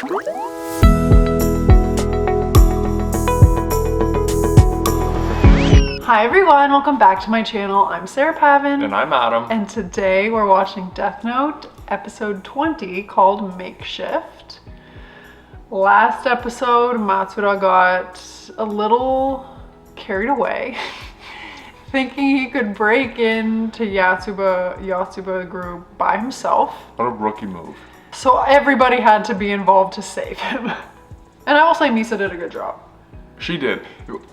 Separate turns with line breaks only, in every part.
Hi everyone, welcome back to my channel. I'm Sarah Pavin.
And I'm Adam.
And today we're watching Death Note, episode 20, called Makeshift. Last episode, Matsuda got a little carried away, thinking he could break into Yotsuba group by himself.
What a rookie move.
So everybody had to be involved to save him. And I will say Misa did a good job.
She did.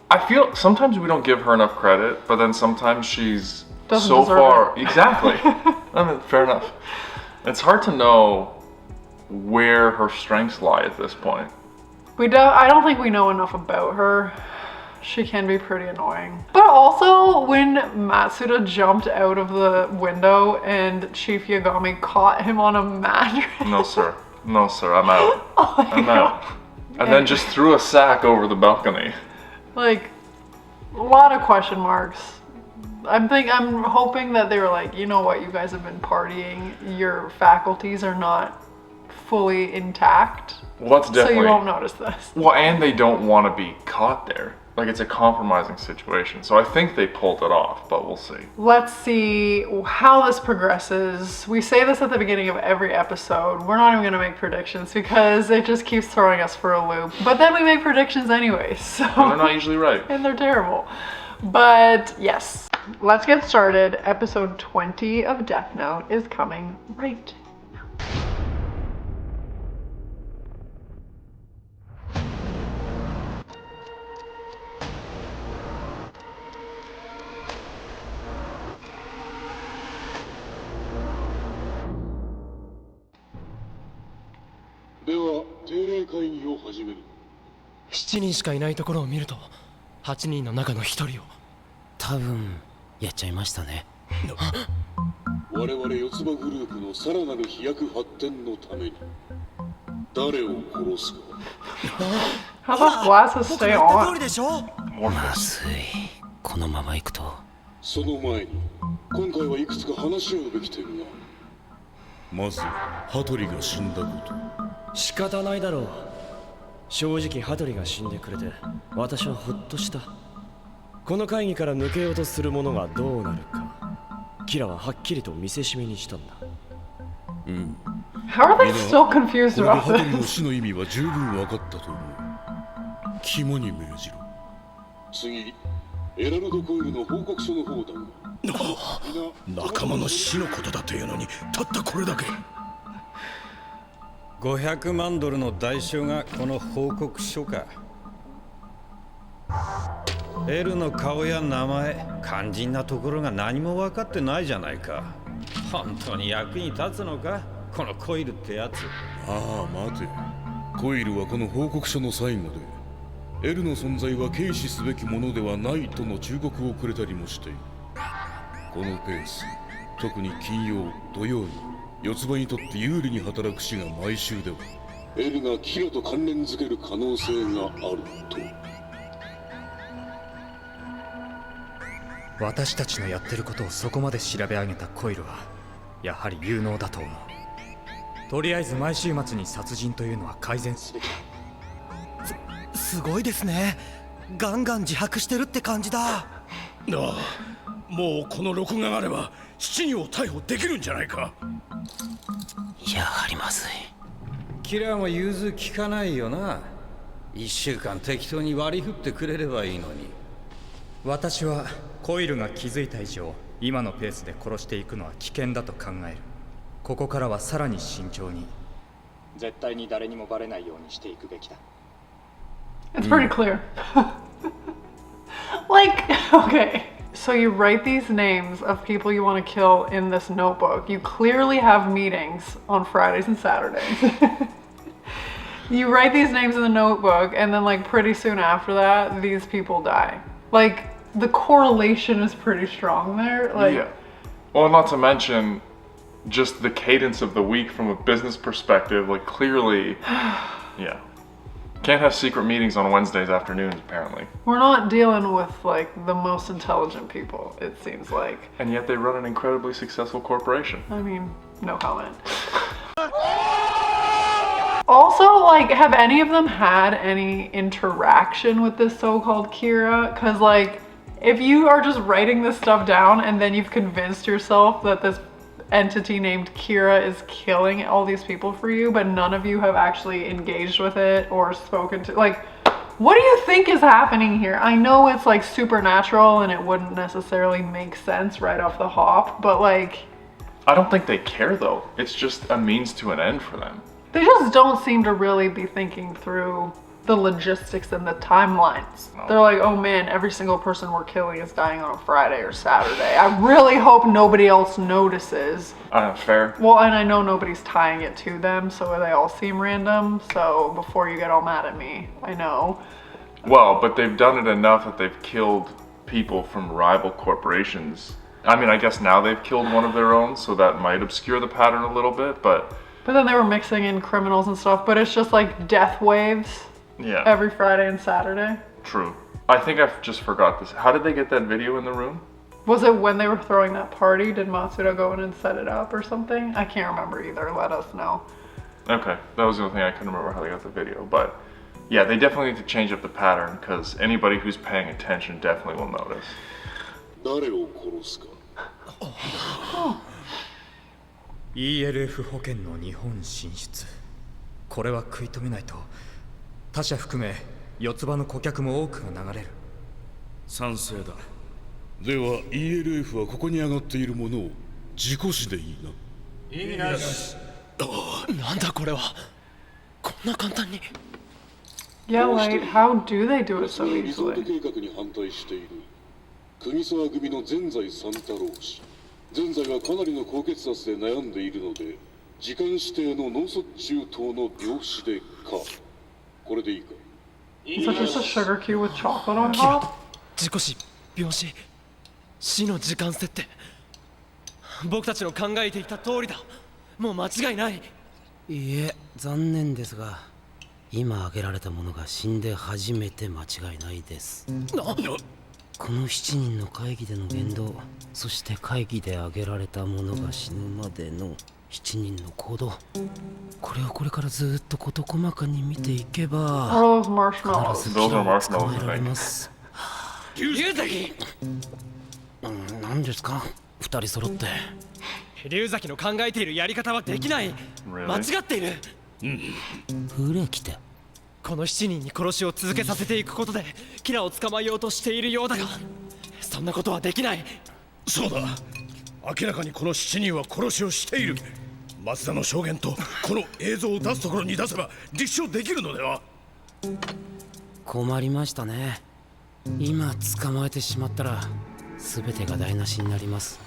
I feel sometimes we don't give her enough credit, but then sometimes she's
Doesn't
so
deserve
far.
it.
Exactly. I mean, fair enough. It's hard to know where her strengths lie at this point.
I don't think we know enough about her. She can be pretty annoying. But also, when Matsuda jumped out of the window and Chief Yagami caught him on a mattress.
No, sir. No, sir. I'm out.
Oh my
I'm
God.
out. And then just threw a sack over the balcony.
Like, a lot of question marks. I'm hoping that they were like, you know what, you guys have been partying. Your faculties are not fully intact.
Well, that's definitely.
So you won't notice this.
Well, and they don't want to be caught there. Like, it's a compromising situation. So I think they pulled it off, but we'll see.
Let's see how this progresses. We say this at the beginning of every episode. We're not even going to make predictions because it just keeps throwing us for a loop. But then we make predictions anyway, so.
And they're not usually right.
And they're terrible. But yes, let's get started. Episode 20 of Death Note is coming right now.7
人しかいないところを見ると8人の中の1人を
多分やっちゃいましたね。
我々四つ葉グループのさらなる飛躍発展のために誰を殺すか。
How does glasses
僕
stay
の言った通
on?
りでしょ。
ま
まずい。このまま行くと。
その前に今回はいくつか話し合うべき点が。まず羽鳥が死んだこと。
仕方ないだろう。正直羽鳥が死んでくれて私はほっとした。この会議から抜けようとする者がどうなるかキラははっきりと見せしめにしたんだ。
How are they still confused
これで
about
羽鳥の
this?
死の意味は十分分かったと思う。肝に銘じろ。次エラルド・コイルの報告書の方だが。仲間の死のことだというのにたったこれだけ。
500万ドルの代償がこの報告書か。エルの顔や名前、肝心なところが何も分かってないじゃないか。本当に役に立つのか、このコイルってやつ。
ああ待て。コイルはこの報告書の最後でエルの存在は軽視すべきものではないとの忠告をくれたりもしている。このペース、特に金曜、土曜に四つ葉にとって有利に働く死が毎週ではエルがキラと関連づける可能性があると。
私たちのやってることをそこまで調べ上げたコイルはやはり有能だと思う。とりあえず毎週末に殺人というのは改善すべきだ。
すごいですね。ガンガン自白してるって感じだ。
ああ、もうこの録画があれば7人を逮捕できるんじゃないか。
やはりまずい。
キラーも融通きかないよな。1週間適当に割り振ってくれればいいのに。
私はコイルが気づいた以上今のペースで殺していくのは危険だと考える。ここからはさらに慎重に。
絶対に誰にもバレないようにしていくべきだ。
It's pretty clear. Like, okay. So you write these names of people you want to kill in this notebook. You clearly have meetings on Fridays and Saturdays. You write these names in the notebook and then like pretty soon after that, these people die. Like the correlation is pretty strong there. Like,
Yeah. Well, not to mention just the cadence of the week from a business perspective. Like clearly, yeah. Can't have secret meetings on Wednesdays afternoons, apparently.
we're not dealing with like the most intelligent people, it seems like.
And yet they run an incredibly successful corporation.
I mean, no comment. Also, like, have any of them had any interaction with this so-called Kira? Because, like, if you are just writing this stuff down and then you've convinced yourself that this entity named Kira is killing all these people for you, but none of you have actually engaged with it or spoken to, like, what do you think is happening here? I know it's like supernatural and it wouldn't necessarily make sense right off the hop, but like...
I don't think they care though. It's just a means to an end for them.
They just don't seem to really be thinking through the logistics and the timelines.
No.
They're like, oh man, every single person we're killing is dying on a Friday or Saturday. I really hope nobody else notices.
Fair.
Well, and I know nobody's tying it to them, so they all seem random. So before you get all mad at me, I know.
Well, but they've done it enough that they've killed people from rival corporations. I mean, I guess now they've killed one of their own, so that might obscure the pattern a little bit, but
then they were mixing in criminals and stuff, but it's just like death waves
yeah.
every Friday and Saturday.
True. I think I just forgot this. How did they get that video in the room?
Was it when they were throwing that party? Did Matsuda go in and set it up or something? I can't remember either. Let us know.
Okay, that was the only thing I couldn't remember how they got the video, but yeah, they definitely need to change up the pattern because anybody who's paying attention definitely will notice.
誰を殺すか
ELF 保険の日本進出。これは食い止めないと他社含め四つ葉の顧客も多くが流れる。
賛成だ。では ELF はここに上がっているものを事故死でいいな。意味なし。
なんだこれは。こんな簡単に。
Yeah, like, how do they do it so
リゾート
easily?
計画に反対している国沢組の全財三太郎氏。全財はかなりの高血圧で悩んでいるので、時間指定の脳卒中等の病死でか。これでいいか。
So just a sugar cube with chocolate on top?
事故死、病死、死の時間設定。僕たちの考えていた通りだ。もう間違いない。いいえ、残念ですが、今挙げられた者が死んで初めて間違いないです。この7人の会議での言動、そして会議で挙げられた者が死ぬまでの7人の行動、これをこれからずっと事細かに見ていけば、
Or those marshmallows?
必ずキラを捕まえられます。龍崎！何ですか？二人揃って。龍崎の考えているやり方はできない。間違っている。フレキテ。この7人に殺しを続けさせていくことでキラを捕まえようとしているようだが、そんなことはできない。
そうだ。明らかにこの7人は殺しをしている。松田の証言とこの映像を出すところに出せば立証できるのでは。
困りましたね。今捕まえてしまったら全てが台無しになります。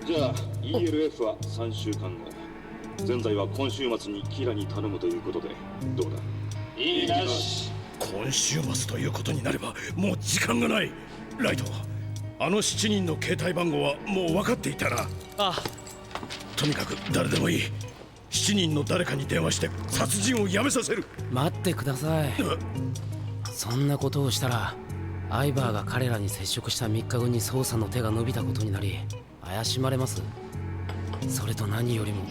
じゃあ ELF は3週間後、全財は今週末にキラに頼むということでどうだ？いいなし。
今週末ということになればもう時間がない。ライト、あの7人の携帯番号はもう分かっていたな。
ああ。
とにかく誰でもいい。7人の誰かに電話して殺人をやめさせる。
待ってください。そんなことをしたらアイバーが彼らに接触した3日後に捜査の手が伸びたことになり怪しまれます。それと何よりも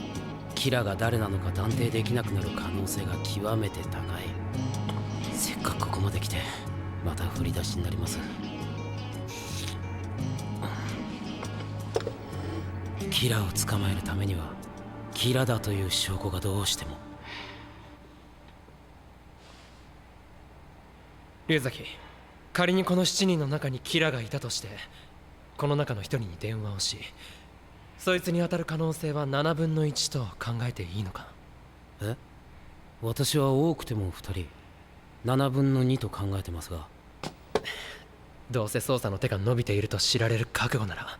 キラが誰なのか断定できなくなる可能性が極めて高い。せっかくここまで来てまた振り出しになります。キラを捕まえるためにはキラだという証拠がどうしても。龍崎、仮にこの7人の中にキラがいたとしてこの中の1人に電話をし、そいつに当たる可能性は7分の1と考えていいのか？え？私は多くても2人、7分の2と考えてますが。どうせ捜査の手が伸びていると知られる覚悟なら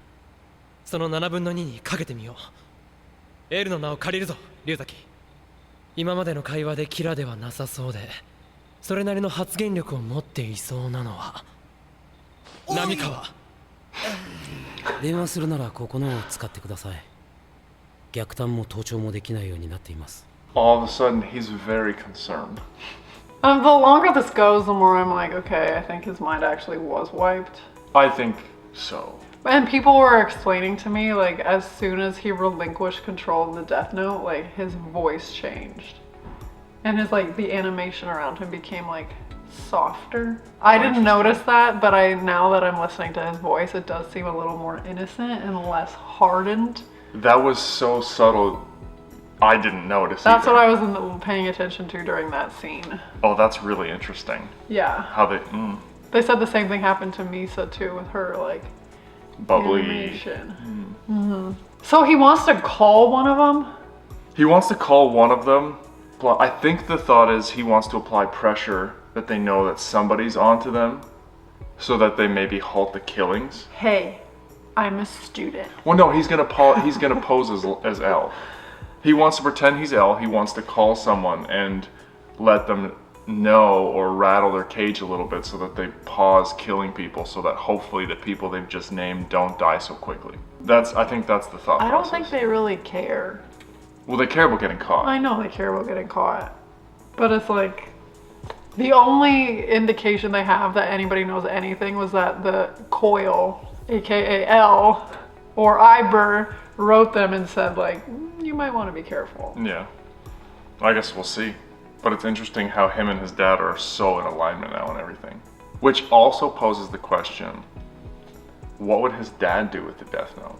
その7分の2にかけてみよう。エルの名を借りるぞ、龍崎。今までの会話でキラではなさそうで、それなりの発言力を持っていそうなのは浪川。電話するならここのを使ってください。逆探も盗聴もできないようになっています。
All of a sudden, he's very concerned.
The longer this goes, the more I'm like, okay, I think his mind actually was wiped.
I think so.
And people were explaining to me, like, as soon as he relinquished control of the Death Note, like, his voice changed. And his like the animation around him became like softer. I didn't notice that, but now that I'm listening to his voice, it does seem a little more innocent and less hardened.
That was so subtle. I didn't notice.
That's
either.
what I was paying attention to during that scene.
Oh, that's really interesting.
Yeah.
How they
They said the same thing happened to Misa too with her like
bubbly.
animation. So he wants to call one of them?
He wants to call one of them. But I think the thought is he wants to apply pressure that they know that somebody's onto them, so that they maybe halt the killings.
Hey, I'm a student.
Well, no, he's gonna pose as L. He wants to pretend he's L. He wants to call someone and let them know or rattle their cage a little bit so that they pause killing people, so that hopefully the people they've just named don't die so quickly. I think that's the thought
I don't
process.
think they really care.
Well, they care about getting caught.
I know they care about getting caught. But it's like, the only indication they have that anybody knows anything was that the Coil, aka L, or Iber, wrote them and said like, you might want to be careful.
Yeah. I guess we'll see. But it's interesting how him and his dad are so in alignment now and everything. Which also poses the question, what would his dad do with the Death Note?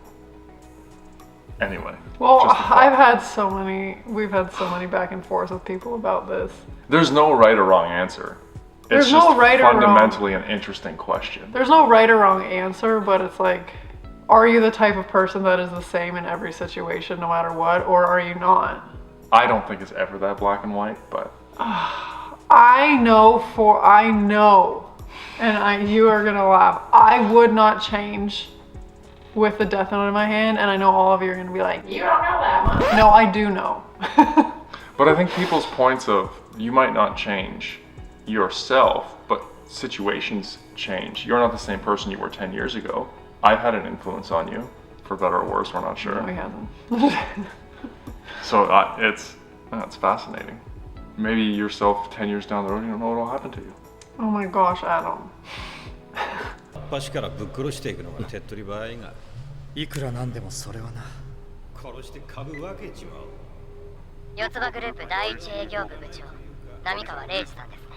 Anyway.
Well,
just a thought.
we've had so many back and forth with people about this.
There's no right or wrong answer.
There's
It's
no
just
right or wrong.
fundamentally an interesting question.
There's no right or wrong answer, but it's like, are you the type of person that is the same in every situation no matter what, or are you not?
I don't think it's ever that black and white, but
I know, and you are gonna laugh, I would not change with the Death Note in my hand, and I know all of you are gonna be like, you don't know that much. No, I do know.
but I think people's points of you might not change yourself, but situations change. You're not the same person you were 10 years ago. I've had an influence on you, for better or worse, we're not sure.
No, he hasn't.
So it's fascinating. Maybe yourself 10 years down the road, you don't know what will happen to you.
Oh my gosh, Adam.
端からぶっ殺していくのが手っ取り早いが、
いくらなんでもそれはな。
殺して株分けちまう。
四つ葉グループ第一営業部部長、浪川玲二さんですね。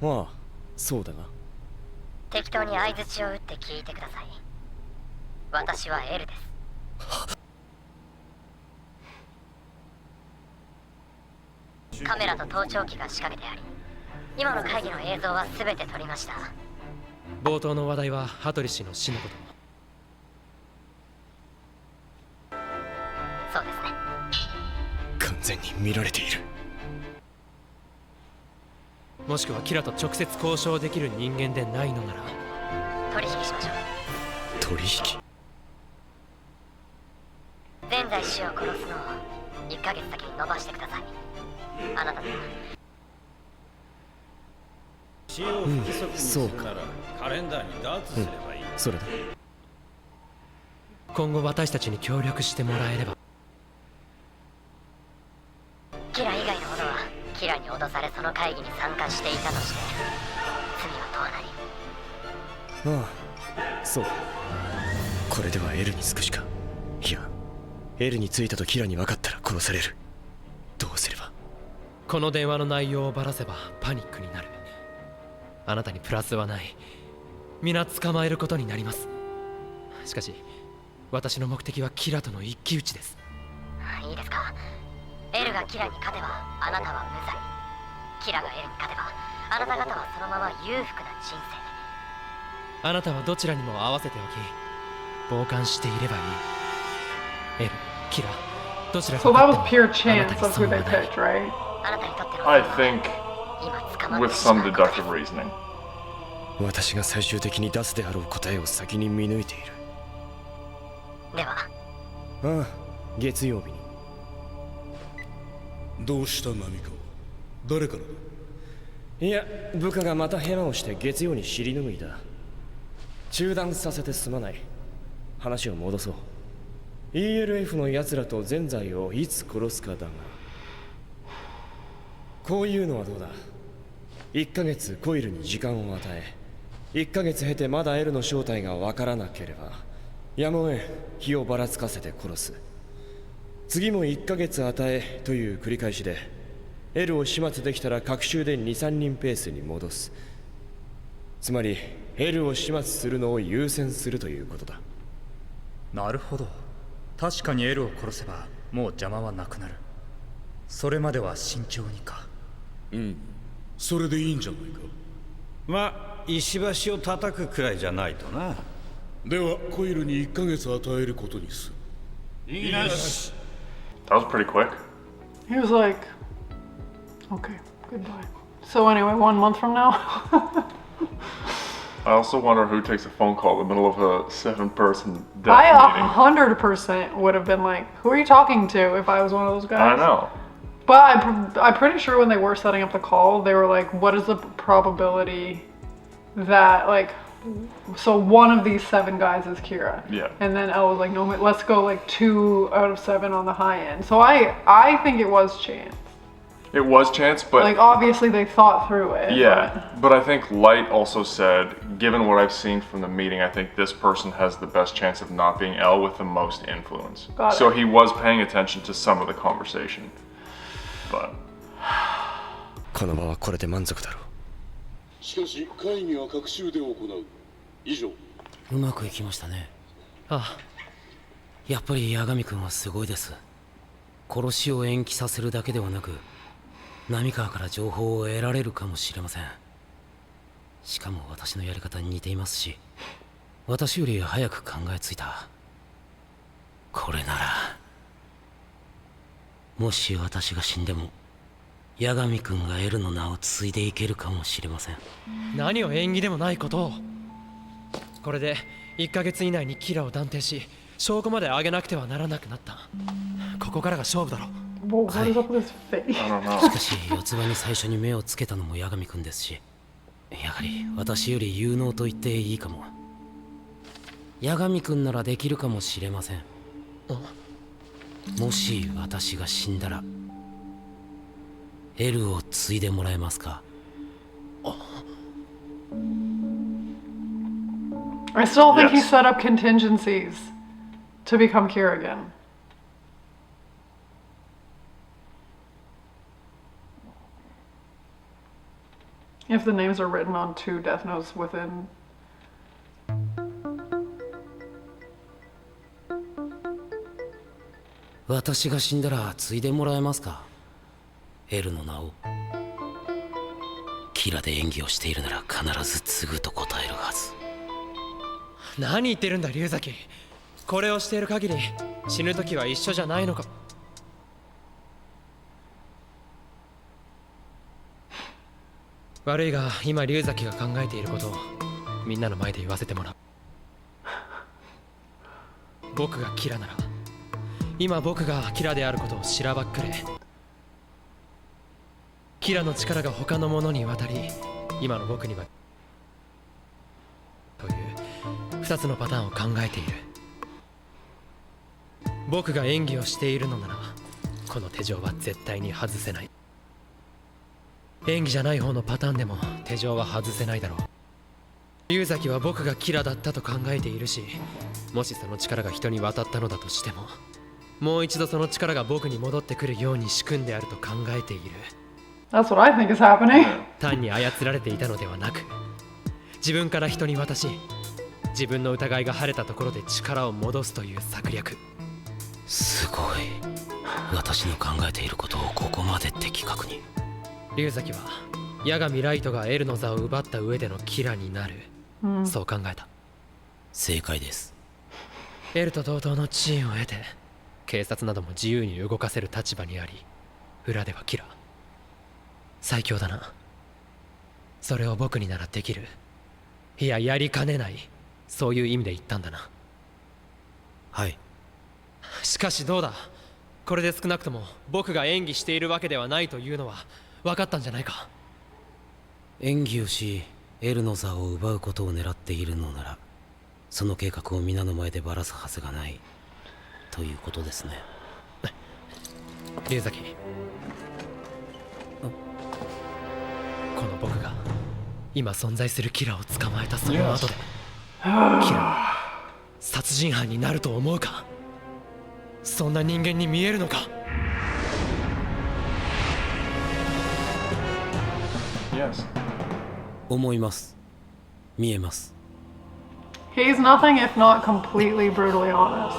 ああ、そうだが。
適当に相槌を打って聞いてください。私は L です。カメラと盗聴器が仕掛けてあり、今の会議の映像は全て撮りました。
冒頭の話題は羽鳥氏の死のこと。
そうですね。
完全に見られている。
もしくはキラと直接交渉できる人間でないのなら
取引しましょう。
取引？
全財氏を殺すのを1ヶ月先に延ばしてください。あなたなら
死を不規則にするならカレンダーにダーツすればいい。
それだ。
今後私たちに協力してもらえれば。
キラ以外の者はキラに脅されその会議に参加していたとして罪は問わない。
ああ、そう。これでは L につくしか。いや、L についたとキラに分かったら殺される。どうすれば。
この電話の内容をばらせばパニックになる。あなたにプラスはない。皆捕まえることになります。しかし私の目的はキラとの一騎打ちです。
いいですか。L がキラに勝てばあなたは無罪。キラが L に勝てばあなた方はそのまま裕福な人生。
あなたはどちらにも合わせておき傍観していればいい。L、キラ、どちらか
So
勝
that
って
was
も
pure chance
あなたに
of who
損
they
はない。
picked, right?
あなたにとっての
I think
今捕まっ
with
てしま
some
うことです。
deductive reasoning.
私が最終的に出すであろう答えを先に見抜いている。
では
ああ、月曜日に。
どうしたナミカ？誰からだ？
いや、部下がまたヘマをして月曜に尻拭いだ。中断させてすまない。話を戻そう。ELF の奴らと全財をいつ殺すかだが、こういうのはどうだ。1ヶ月コイルに時間を与え、1ヶ月経てまだ L の正体がわからなければやむを得火をばらつかせて殺す。次も1ヶ月与えという繰り返しで L を始末できたら各週で 2,3 人ペースに戻す。つまり L を始末するのを優先するということだ。
なるほど。確かに L を殺せばもう邪魔はなくなる。それまでは慎重にか。
うん、それでいいんじゃないか。
まあ石橋を叩くくらいじゃないとな。
ではコイルに1ヶ月与えることにする。
いいなし。
That was pretty quick.
He was like, okay, goodbye. So anyway, 1 month from now.
I also wonder who takes a phone call in the middle of a 7-person death
I
meeting.
100% would have been like, who are you talking to if I was one of those guys?
I know.
But I'm pretty sure when they were setting up the call, they were like, what is the probability that, like, so one of these 7 guys is Kira.
Yeah.
And then Elle was like, no, let's go like 2 out of 7 on the high end. So I think it was chance.
It was chance, but
Like, obviously they thought through it.
yeah, but I think Light also said, given what I've seen from the meeting, I think this person has the best chance of not being L with the most influence.
Got it.
So he was paying attention to some of the conversation. But
この場はこれで満足だろう。
しかし会議は各週で行う。以上。
うまくいきましたね。ああ、やっぱり八神君はすごいです。殺しを延期させるだけではなく、波川から情報を得られるかもしれません。しかも私のやり方に似ていますし、私より早く考えついた。これなら、もし私が死んでも八神君が L の名を継いでいけるかもしれません。
何を縁起でもないことを。これで1ヶ月以内にキラを断定し、証拠まで上げなくてはならなくなった。ここからが勝負だろ。
Well, what is up with his face?
I don't know.
しかし四つ葉に最初に目をつけたのも八神君ですし、やはり私より有能と言っていいかも。八神君ならできるかもしれません。もし私が死んだら L を継いでもらえますか？
I still think he
Yes.
set up contingencies to become Kira again. If the names are written on 2 death notes within.
私が死んだら継いでもらえますか？ L の名を。キラで演技をしているなら必ず継ぐと答えるはず。
何言ってるんだ龍崎。これをしている限り死ぬ時は一緒じゃないのか。悪いが今龍崎が考えていることをみんなの前で言わせてもらう。僕がキラなら、今僕がキラであることをしらばっくれ。キラの力が他の者に渡り、今の僕にはという2つのパターンを考えている。僕が演技をしているのならこの手錠は絶対に外せない。演技じゃない方のパターンでも手錠は外せないだろう。龍崎は僕がキラだったと考えているし、もしその力が人に渡ったのだとしても、もう一度その力が僕に戻ってくるように仕組んであると考えている。
That's what I think is happening.
単に操られていたのではなく、自分から人に渡し、自分の疑いが晴れたところで力を戻すという策略。
すごい。私の考えていることをここまで的確に。
龍崎は八神ライトが L の座を奪った上でのキラになる、そう考えた。
正解です。
L と同等の地位を得て警察なども自由に動かせる立場にあり、裏ではキラ。最強だな。それを僕にならできる。いや、やりかねない。そういう意味で言ったんだな。
はい。
しかしどうだ、これで少なくとも僕が演技しているわけではないというのは分かったんじゃないか。
演技をし L の座を奪うことを狙っているのなら、その計画を皆の前でばらすはずがないということですね。
龍崎、この僕が今存在するキラを捕まえたその後で、キラ殺人犯になると思うか？そんな人間に見えるのか？
Yes.
思います。見えます。
He's nothing if not completely brutally honest.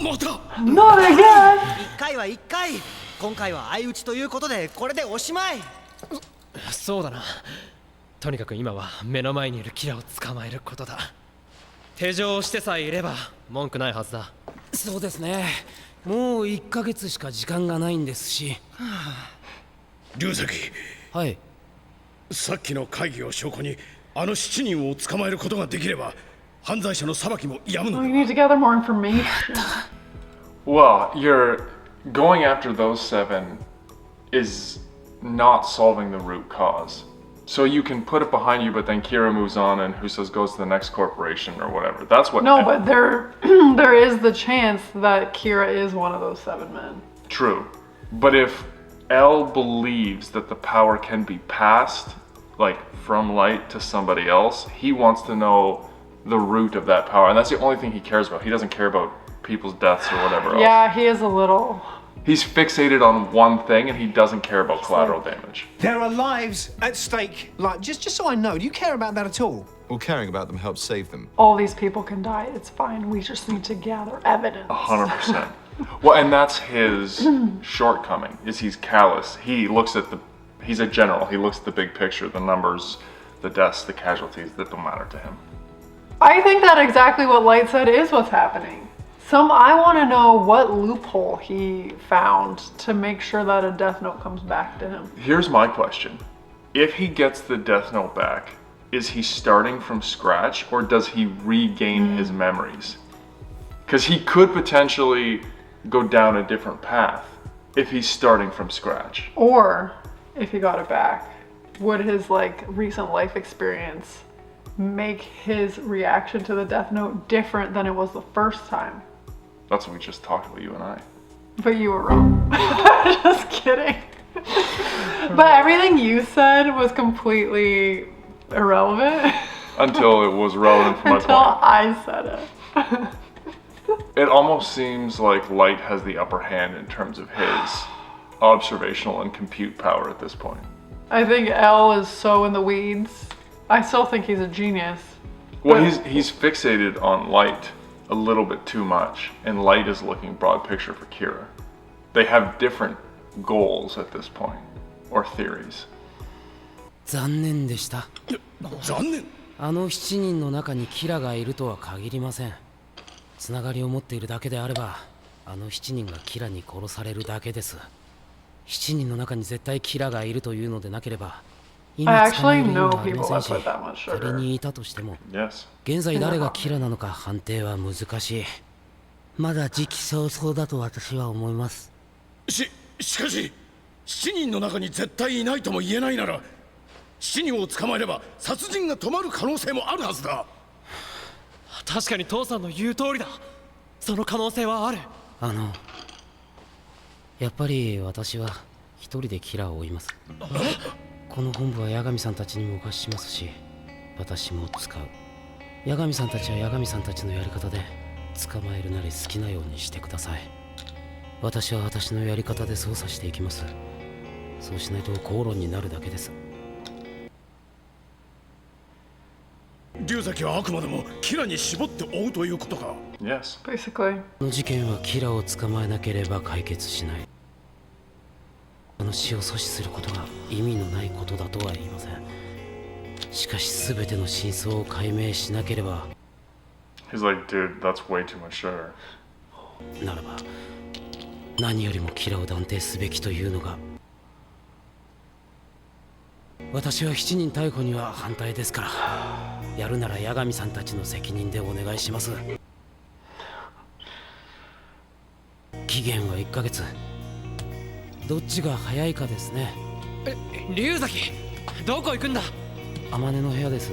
また
Not again!
1回は1回。今回は相打ちということでこれでおしまい。
そうだな。とにかく今は目の前にいるキラを捕まえることだ。手錠をしてさえいれば文句ないはずだ。
そうですね。もう1ヶ月しか時間がないんですし。
龍崎。
はい。
さっきの会議を証拠にあの7人を捕まえることができれば犯罪者の裁きもやむのだ。
We need to gather more information.
Well, you're going after those 7 is not solving the root cause. So you can put it behind you, but then Kira moves on and Husas goes to the next corporation or whatever. That's what.
No, but there is the chance that Kira is one of those 7 men.
True. But if L believes that the power can be passed, like from light to somebody else, he wants to know the root of that power. And that's the only thing he cares about. He doesn't care about people's deaths or whatever else.
Yeah, he is a little.
He's fixated on one thing and he doesn't care about collateral damage.
There are lives at stake. Like, just so I know, do you care about that at all?
Well, caring about them helps save them.
All these people can die. It's fine. We just need to gather evidence.
100%. Well, and that's his shortcoming, is he's callous. He looks at he's a general. He looks at the big picture, the numbers, the deaths, the casualties that don't matter to him.
I think that exactly what Light said is what's happening. I want to know what loophole he found to make sure that a Death Note comes back to him.
Here's my question. If he gets the Death Note back, is he starting from scratch or does he regain his memories? Because he could potentially go down a different path if he's starting from scratch.
Or if he got it back, would his recent life experience make his reaction to the Death Note different than it was the first time?
That's what we just talked about, you and I.
But you were wrong. Just kidding. But everything you said was completely irrelevant.
Until it was relevant for my
Until
point.
I said it.
It almost seems like Light has the upper hand in terms of his observational and compute power at this point.
I think L is so in the weeds. I still think he's a genius.
Well, he's fixated on Light a little bit too much, and Light is looking broad picture for Kira. They have different goals at this point, or theories.
残念でした。
残念。
あの7人の中にキラがいるとは限りません。つながりを持っているだけであれば、あの7人がキラに殺されるだけです。7人の中に絶対キラがいるというのでなければ、今捕まえる意味はありませんし、仮にいたとしても、現在誰がキラなのか判定は難しい。まだ時期尚早だと私は思います。
しかし、7人の中に絶対いないとも言えないなら、7人を捕まえれば殺人が止まる可能性もあるはずだ。
確かに父さんの言う通りだ。その可能性はある。
やっぱり私は一人でキラーを追います。この本部は八神さんたちにもお貸ししますし、私も使う。八神さんたちは八神さんたちのやり方で捕まえるなり好きなようにしてください。私は私のやり方で捜査していきます。そうしないと口論になるだけです。
龍崎はあくまでもキラに絞って追うということか。
Yes.
Basically.
この事件はキラを捕まえなければ解決しない。あの死を阻止することが意味のないことだとは言いません。しかし全ての真相を解明しなければ。
He's like, dude, that's way too much sugar.
ならば、何よりもキラを断定すべきというのが。私は7人逮捕には反対ですから。やるなら八神さんたちの責任でお願いします。期限は1ヶ月。どっちが早いかですね。
龍崎、どこ行くんだ？
天音の部屋です。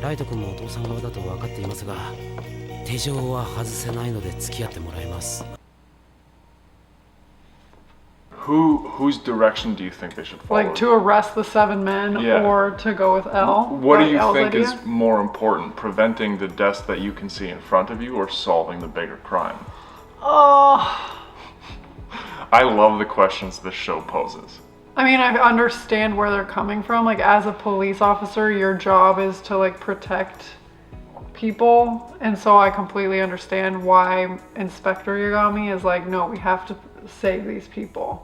ライト君もお父さん側だと分かっていますが、手錠は外せないので付き合ってもらいます。
Whose direction do you think they should follow?
Like to arrest the 7 men or to go with L?
What do you think is more important, preventing the deaths that you can see in front of you or solving the bigger crime? I love the questions this show poses.
I mean, I understand where they're coming from. Like, as a police officer, your job is to like protect people, and so I completely understand why Inspector Yagami is like, no, we have to save these people.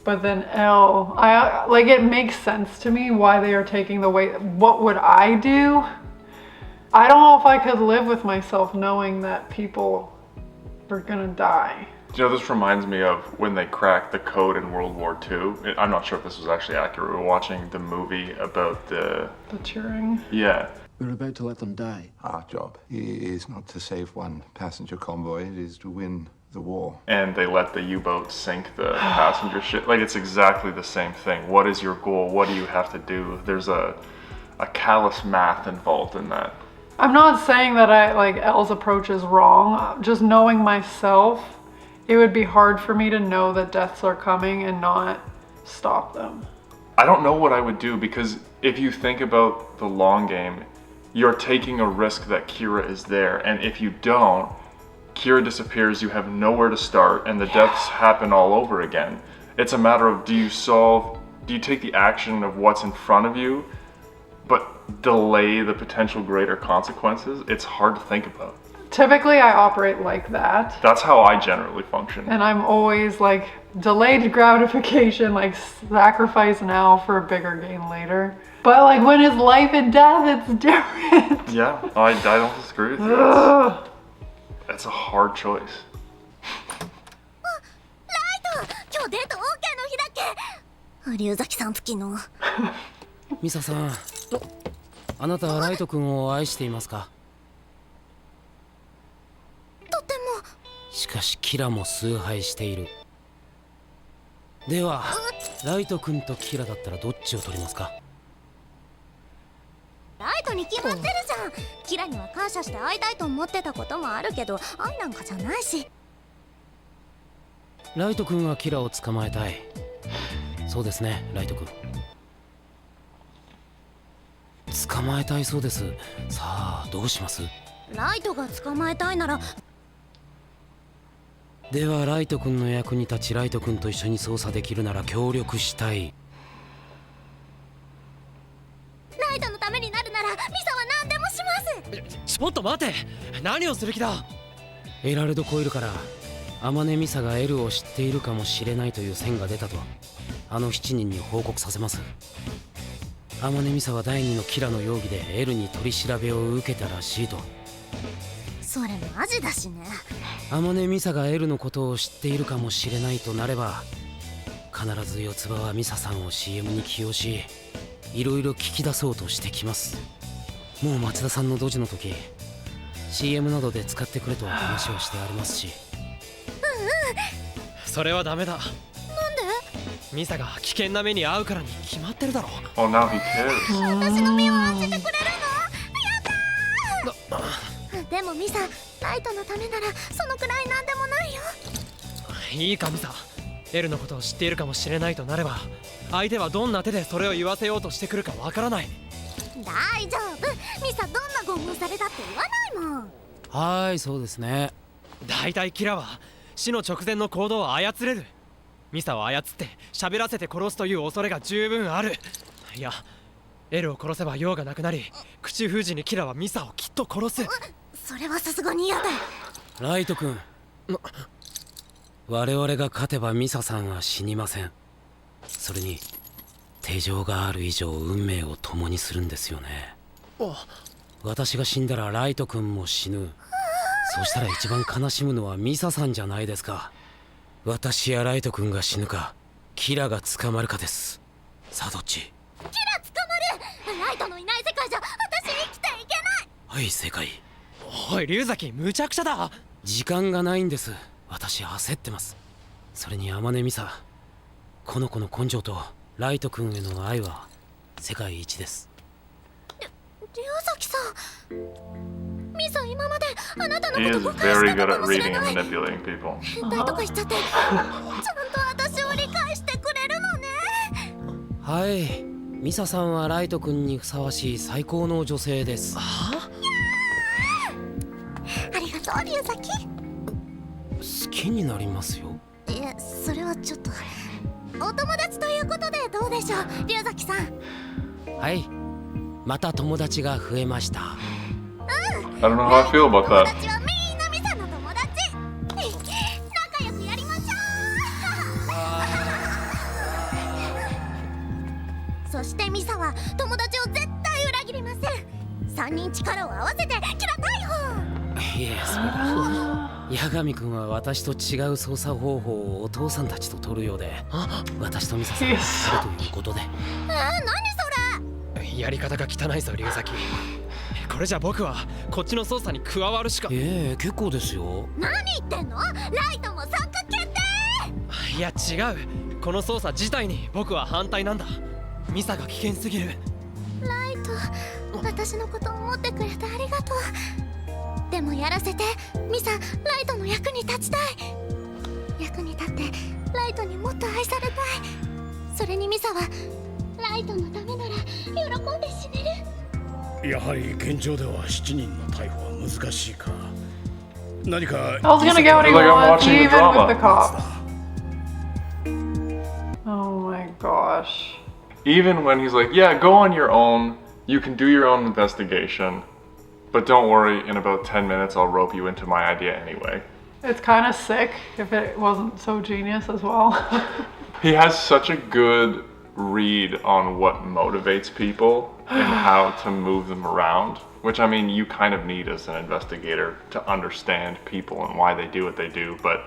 But then L, I like, it makes sense to me why they are taking the way. What would I do? I don't know if I could live with myself knowing that people are gonna die.
You know, this reminds me of when they cracked the code in World War II. I'm not sure if this was actually accurate. We were watching the movie about the
Turing.
Yeah.
We're about to let them die.
Our job is not to save one passenger convoy, it is to win the war.
And they let the U-boat sink the passenger ship. Like, it's exactly the same thing. What is your goal? What do you have to do? There's a callous math involved in that. I'm
not saying that Elle's approach is wrong. Just knowing myself, it would be hard for me to know that deaths are coming and not stop them.
I don't know what I would do, because if you think about the long game, you're taking a risk that Kira is there, and if you don't, Kira disappears, you have nowhere to start, and the deaths happen all over again. It's a matter of, do you take the action of what's in front of you, but delay the potential greater consequences? It's hard to think about.
Typically, I operate like that.
That's how I generally function.
And I'm always like, delayed gratification, like sacrifice now for a bigger gain later. But like, when it's life and death, it's different.
Yeah, I don't disagree with you. That's a hard choice.
今日デート OK の日だっけ？龍崎さん付きの。
ミサさん、あなたはライト君を愛していますか？
とても。
しかしキラも崇拝している。では、ライト君とキラだったらどっちを取りますか？
ライトに決まってるじゃん。キラには感謝して会いたいと思ってたこともあるけど、愛なんかじゃないし。
ライト君はキラを捕まえたい。そうですね、ライト君。捕まえたいそうです。さあ、どうします？
ライトが捕まえたいなら。
ではライト君の役に立ち、ライト君と一緒に操作できるなら協力したい。
ライトのためになるならミサは何でもします。
ちょっと待て、何をする気だ？
エラルド・コイルからアマネ・ミサがエルを知っているかもしれないという線が出たとあの7人に報告させます。アマネ・ミサは第2のキラの容疑でエルに取り調べを受けたらしいと。
それマジだしね。
アマネ・ミサがエルのことを知っているかもしれないとなれば、必ず四つ葉はミサさんを CM に起用し、いろいろ聞き出そうとしてきます。もう松田さんのドジの時 CM などで使ってくれと話をしてありますし。
それはダメだ。
なんで？
ミサが危険な目に遭うからに決まってるだろ。
Oh, now he cares.
私の身を案じてくれるの？やだー。でもミサ、ライトのためならそのくらいなんでもないよ。
いいかミサ、エルのことを知っているかもしれないとなれば、相手はどんな手でそれを言わせようとしてくるかわからない。
大丈夫、ミサどんな拷問されたって言わないもん。
はい、そうですね。
だいたいキラは死の直前の行動を操れる。ミサを操って喋らせて殺すという恐れが十分ある。いや、エルを殺せば用がなくなり、口封じにキラはミサをきっと殺す。
それはさすがに嫌だ。
ライト君、我々が勝てばミサさんは死にません。それに手錠がある以上運命を共にするんですよね。私が死んだらライト君も死ぬ。そしたら一番悲しむのはミサさんじゃないですか。私やライト君が死ぬかキラが捕まるかです。さあどっち？
キラ捕まる。ライトのいない世界じゃ私生きていけない。
はい、正解。
おい龍崎、むちゃくちゃだ。
時間がないんです。私焦ってます。それにアマネミサ、この子の根性とライト君への愛は世界一です。
龍崎さん、ミサ今まであなたの
He
こ
is
と誤解し
very
てた
good
か
at
もしれ
reading
な
and
い。
manipulating people.
変態とかしちゃって、ちゃんと私を理解してくれるのね。
はい、ミサさんはライト君にふさわしい最高の女性です。
ありがとう龍崎。
好きになりますよ。
いえ、それはちょっと。お友達ということでどうでしょう、龍崎さん。
はい、また友達が増えました。
I don't know how I feel about that.
友達はみんなミサの友達。仲良くやりましょう。そしてミサは友達を絶対裏切りません。3人力を合わせてキラ逮捕。
いえ、それが八神君は私と違う操作方法をお父さんたちと取るようで、私とミサさんがするということで。
何それ。
やり方が汚いぞ龍崎。これじゃ僕はこっちの操作に加わるしか。
結構ですよ。
何言ってんの。ライトも参加決定。
いや違う、この操作自体に僕は反対なんだ。ミサが危険すぎる。
ライト、私のことを思ってくれてありがとう。でもやらせて。ミサ、ライトの役に立ちたい。役に立ってライトにもっと愛されたい。それにミサはライトのためなら喜んで死ねる。
やはり現状では7人の逮捕は難しいか。何か
I was gonna get what he wants, even with the cops. Oh my gosh.
Even when he's like, yeah, go on your own, you can do your own investigation, but don't worry, in about 10 minutes I'll rope you into my idea anyway.
It's kind of sick if it wasn't so genius as well.
He has such a good read on what motivates people and how to move them around, which I mean you kind of need as an investigator to understand people and why they do what they do, but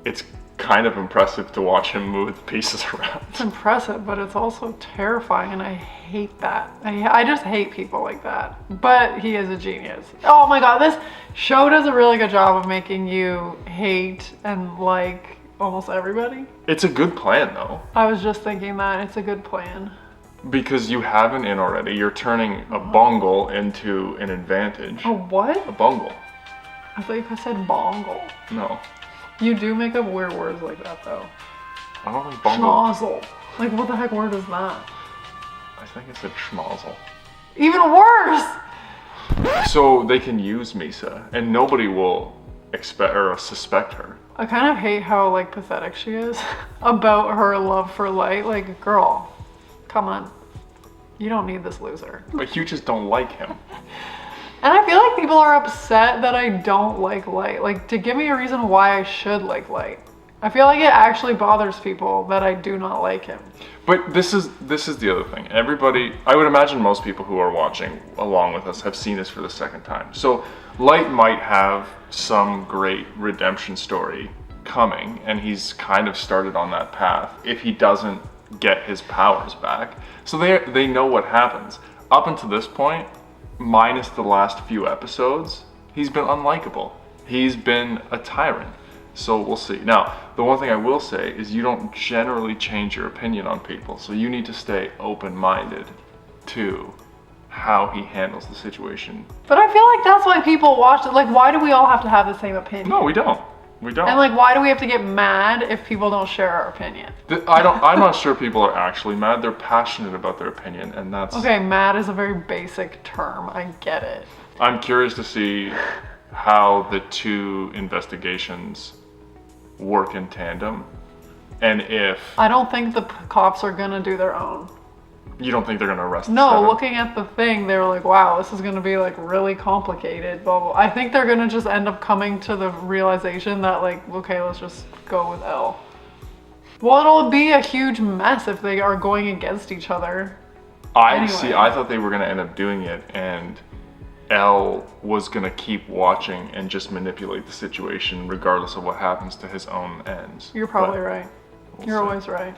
it's kind of impressive to watch him move the pieces around.
It's impressive, but it's also terrifying, and I hate that. I just hate people like that. But he is a genius. Oh my god, this show does a really good job of making you hate and like almost everybody.
It's a good plan though.
I was just thinking that it's a good plan.
Because you have an in already, you're turning a bungle into an advantage.
A what?
A bungle.
I thought you said bongle.
No.
You do make up weird words like that though.
I don't think bungle.
Schnozzle. Like what the heck word is that?
I think it said schmozzle.
Even worse!
So they can use Misa and nobody will expect or suspect her.
I kind of hate how like pathetic she is about her love for light. Like, girl, come on. You don't need this loser.
But you just don't like him.
And I feel like people are upset that I don't like Light. Like, to give me a reason why I should like Light. I feel like it actually bothers people that I do not like him.
But this is the other thing. Everybody, I would imagine most people who are watching along with us have seen this for the second time. So Light might have some great redemption story coming, and he's kind of started on that path if he doesn't get his powers back. So they know what happens. Up until this point, minus the last few episodes, he's been unlikable. He's been a tyrant. So we'll see. Now, the one thing I will say is you don't generally change your opinion on people. So you need to stay open-minded to how he handles the situation.
But I feel like that's why people watch it. Like, why do we all have to have the same opinion?
No, we don't. We don't.
And like, why do we have to get mad if people don't share our opinion?
I'm not sure people are actually mad. They're passionate about their opinion, and that's...
Okay, mad is a very basic term. I get it.
I'm curious to see how the two investigations work in tandem, and if...
I don't think the cops are gonna do their own.
You don't think they're gonna arrest
No,
the seven?
looking at the thing, they were like, wow, this is gonna be like really complicated, blah, blah. I think they're gonna just end up coming to the realization that like, okay, let's just go with L. Well, it'll be a huge mess if they are going against each other.
I thought they were gonna end up doing it, and L was gonna keep watching and just manipulate the situation regardless of what happens to his own ends.
You're probably right. You're always right.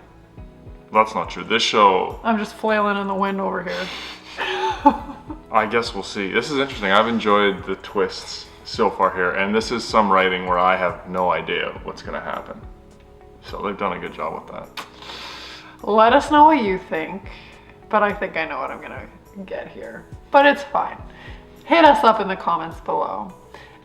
That's not true. This show...
I'm just flailing in the wind over here.
I guess we'll see. This is interesting. I've enjoyed the twists so far here, and this is some writing where I have no idea what's gonna happen. So they've done a good job with that.
Let us know what you think, but I think I know what I'm gonna get here. But it's fine. Hit us up in the comments below.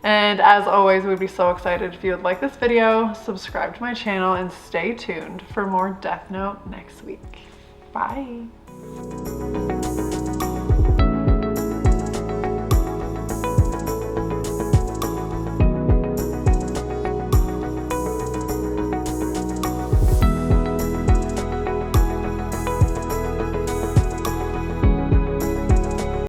And as always, we'd be so excited if you would like this video, subscribe to my channel, and stay tuned for more Death Note next week. Bye.